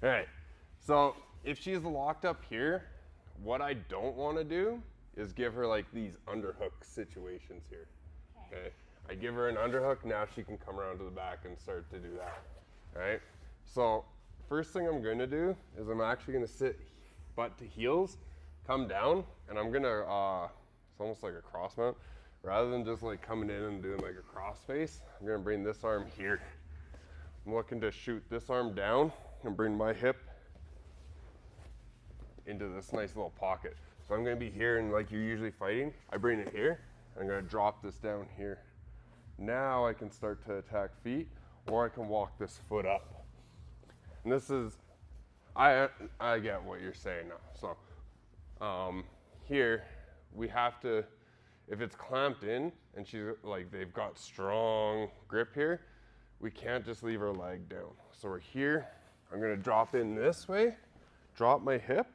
All right, so if she's locked up here, what I don't want to do is give her like these underhook situations here. Okay. I give her an underhook, now she can come around to the back and start to do that. All right. So first thing I'm going to do is I'm actually going to sit butt to heels, come down, and I'm going to, it's almost like a cross mount. Rather than just like coming in and doing like a cross face, I'm going to bring this arm here. I'm looking to shoot this arm down and bring my hip into this nice little pocket. So I'm going to be here, and like you're usually fighting, I bring it here. I'm going to drop this down here. Now I can start to attack feet, or I can walk this foot up. And this is, I get what you're saying now. So here we have to, if it's clamped in and she's like, they've got strong grip here, we can't just leave our leg down. So we're here, I'm gonna drop in this way, drop my hip,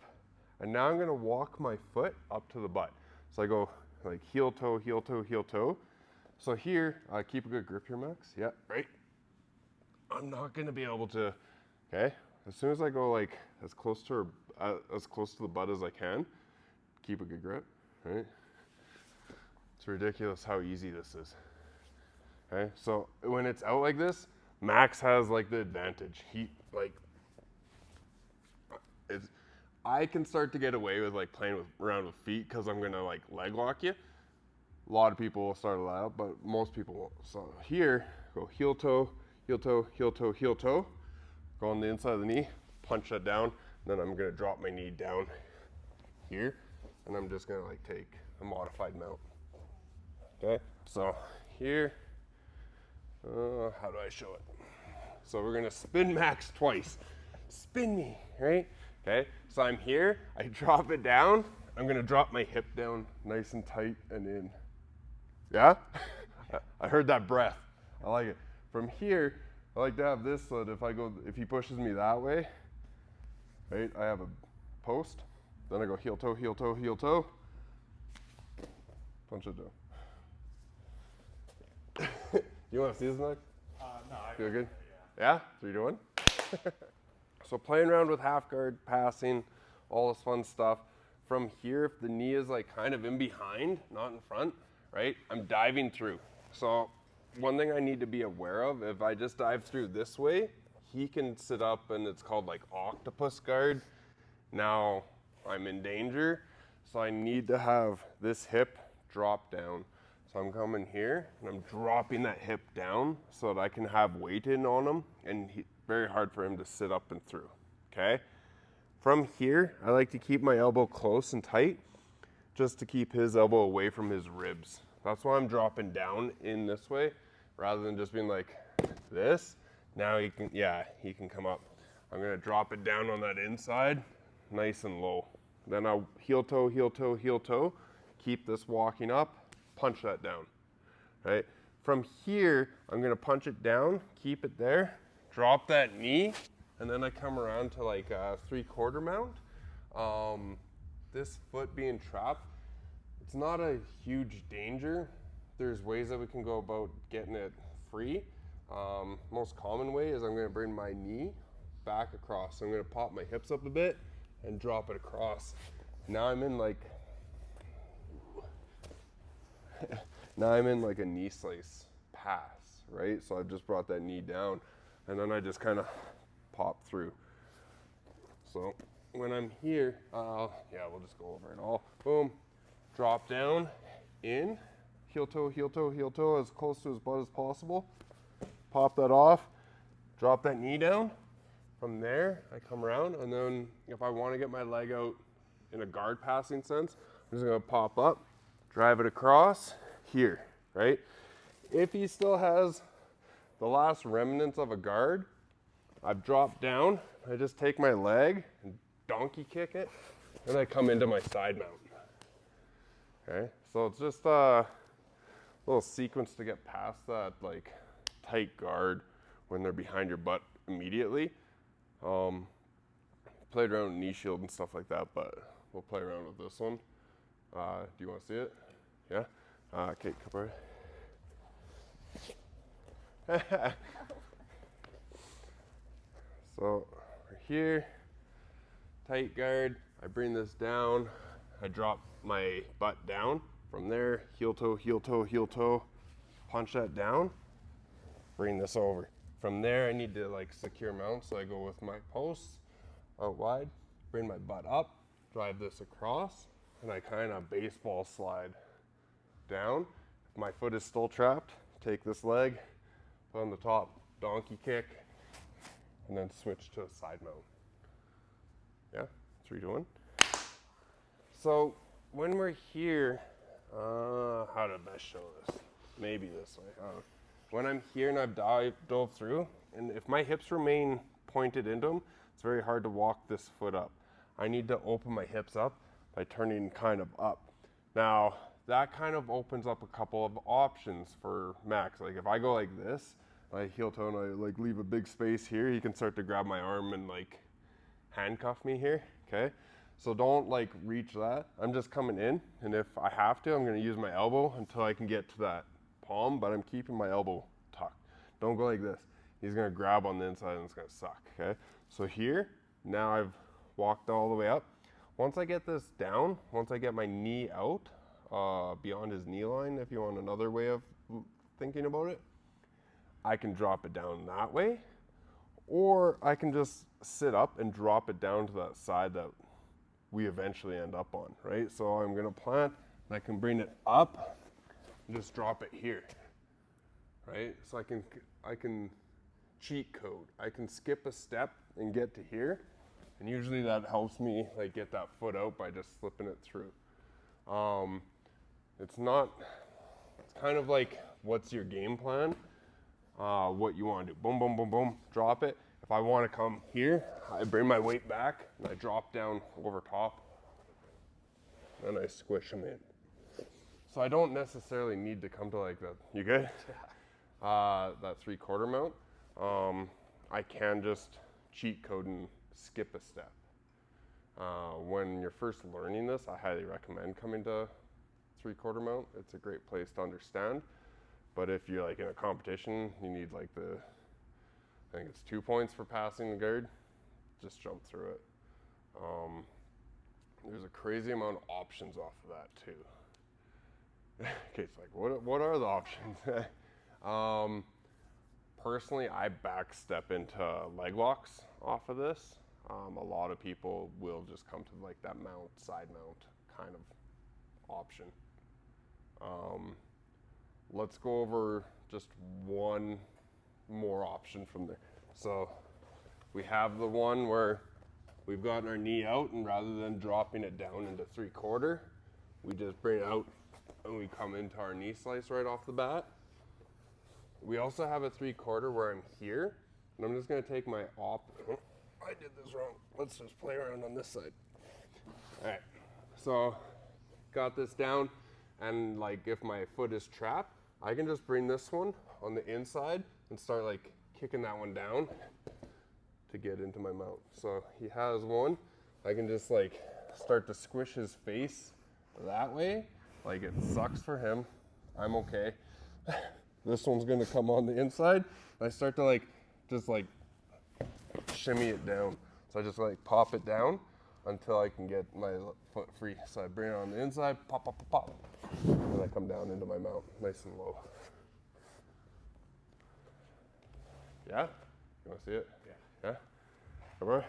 and now I'm gonna walk my foot up to the butt. So I go like heel toe, heel toe, heel toe. So here, keep a good grip here, Max. Yeah, right. I'm not gonna be able to, okay? As soon as I go like as close to the butt as I can, keep a good grip, right? It's ridiculous how easy this is. Okay, so when it's out like this, Max has like the advantage. I can start to get away with like playing around with feet because I'm gonna like leg lock you. A lot of people will start it out, but most people won't. So here, go heel toe, heel toe, heel toe, heel toe. Go on the inside of the knee, punch that down, and then I'm gonna drop my knee down here, and I'm just gonna like take a modified mount. Okay, so here, how do I show it? So we're gonna spin Max twice. Spin me, right? Okay, so I'm here, I drop it down, I'm gonna drop my hip down nice and tight and in. Yeah? I heard that breath. I like it. From here, I like to have this so that if he pushes me that way, right, I have a post, then I go heel toe, heel toe, heel toe, punch it down. You want to see this, Nick? No, I Feel good? Yeah. Yeah? 3, 2, 1. So playing around with half guard, passing, all this fun stuff. From here, if the knee is like kind of in behind, not in front, right? I'm diving through. So one thing I need to be aware of, if I just dive through this way, he can sit up and it's called like octopus guard. Now I'm in danger. So I need to have this hip drop down. So I'm coming here and I'm dropping that hip down so that I can have weight in on him, and very hard for him to sit up and through, okay? From here, I like to keep my elbow close and tight just to keep his elbow away from his ribs. That's why I'm dropping down in this way rather than just being like this. Now he can come up. I'm gonna drop it down on that inside, nice and low. Then I'll heel toe, heel toe, heel toe, keep this walking up, punch that down, right? From here, I'm gonna punch it down, keep it there, drop that knee, and then I come around to like a 3/4 mount. This foot being trapped, it's not a huge danger. There's ways that we can go about getting it free. Most common way is I'm gonna bring my knee back across. So I'm gonna pop my hips up a bit and drop it across. Now I'm in like a knee slice pass, right? So I've just brought that knee down and then I just kind of pop through. So when I'm here, we'll just go over it all. Boom, drop down, in, heel toe, heel toe, heel toe, as close to his butt as possible. Pop that off, drop that knee down. From there, I come around, and then if I want to get my leg out in a guard passing sense, I'm just gonna pop up, drive it across here, right? If he still has the last remnants of a guard, I've dropped down, I just take my leg and donkey kick it, and I come into my side mount. Okay, so it's just a little sequence to get past that like tight guard when they're behind your butt immediately. Played around with knee shield and stuff like that, but we'll play around with this one. Do you want to see it? Yeah? Okay, come over. So we're here, tight guard. I bring this down. I drop my butt down. From there, heel toe, heel toe, heel toe. Punch that down. Bring this over. From there, I need to like secure mount, so I go with my posts out wide. Bring my butt up, drive this across, and I kind of baseball slide down. If my foot is still trapped, take this leg, put on the top, donkey kick, and then switch to a side mount. Yeah, 3, 2, 1. So when we're here, how to best show this? Maybe this way. When I'm here and I've dove through, and if my hips remain pointed into them, it's very hard to walk this foot up. I need to open my hips up by turning kind of up. Now, that kind of opens up a couple of options for Max. Like if I go like this, I heel toe and I like leave a big space here, he can start to grab my arm and like handcuff me here, okay? So don't like reach that. I'm just coming in, and if I have to, I'm gonna use my elbow until I can get to that palm, but I'm keeping my elbow tucked. Don't go like this. He's gonna grab on the inside and it's gonna suck, okay? So here, now I've walked all the way up. Once I get this down, once I get my knee out, beyond his knee line, if you want another way of thinking about it, I can drop it down that way, or I can just sit up and drop it down to that side that we eventually end up on, right? So I'm gonna plant, and I can bring it up and just drop it here, right? So I can cheat code. I can skip a step and get to here, and usually that helps me like get that foot out by just slipping it through. It's kind of like, what's your game plan? What you want to do. Boom, boom, boom, boom, drop it. If I want to come here, I bring my weight back and I drop down over top and I squish them in. So I don't necessarily need to come to like that. You good? That 3/4 mount. I can just cheat code and skip a step. When you're first learning this, I highly recommend coming to 3/4 mount. It's a great place to understand. But if you're like in a competition, you need like I think it's 2 points for passing the guard, just jump through it. There's a crazy amount of options off of that too. Okay, it's like, what are the options? Personally, I backstep into leg locks off of this. A lot of people will just come to like that mount, side mount kind of option. Let's go over just one more option from there. So we have the one where we've gotten our knee out, and rather than dropping it down into 3/4, we just bring it out and we come into our knee slice right off the bat. We also have a 3/4 where I'm here, and I'm just gonna take my I did this wrong. Let's just play around on this side. All right, so got this down, and like if my foot is trapped, I can just bring this one on the inside and start like kicking that one down to get into my mount. So he has one. I can just like start to squish his face that way. Like it sucks for him. I'm okay. This one's gonna come on the inside. I start to like just like shimmy it down. So I just like pop it down until I can get my foot free. So I bring it on the inside, pop, pop, pop, pop. And I come down into my mount, nice and low. Yeah? You wanna see it? Yeah? Come on.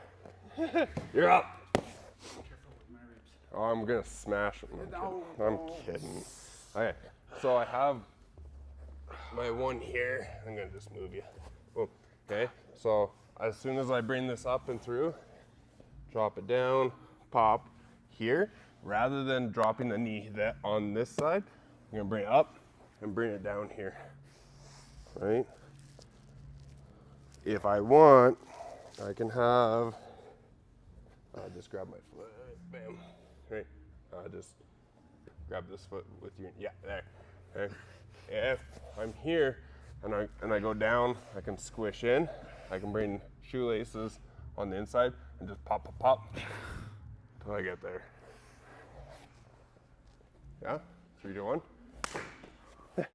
You're up. Careful with my ribs. Oh, I'm gonna smash it. I'm kidding. Okay, so I have my one here. I'm gonna just move you. Boom. Okay, so as soon as I bring this up and through, drop it down, pop here. Rather than dropping the knee on this side, I'm gonna bring it up and bring it down here, right? If I want, I can have, just grab my foot, bam, right? Just grab this foot with your, yeah, there, okay? If I'm here and I go down, I can squish in. I can bring shoelaces on the inside and just pop, pop, pop until I get there. Yeah, 3, 2, 1.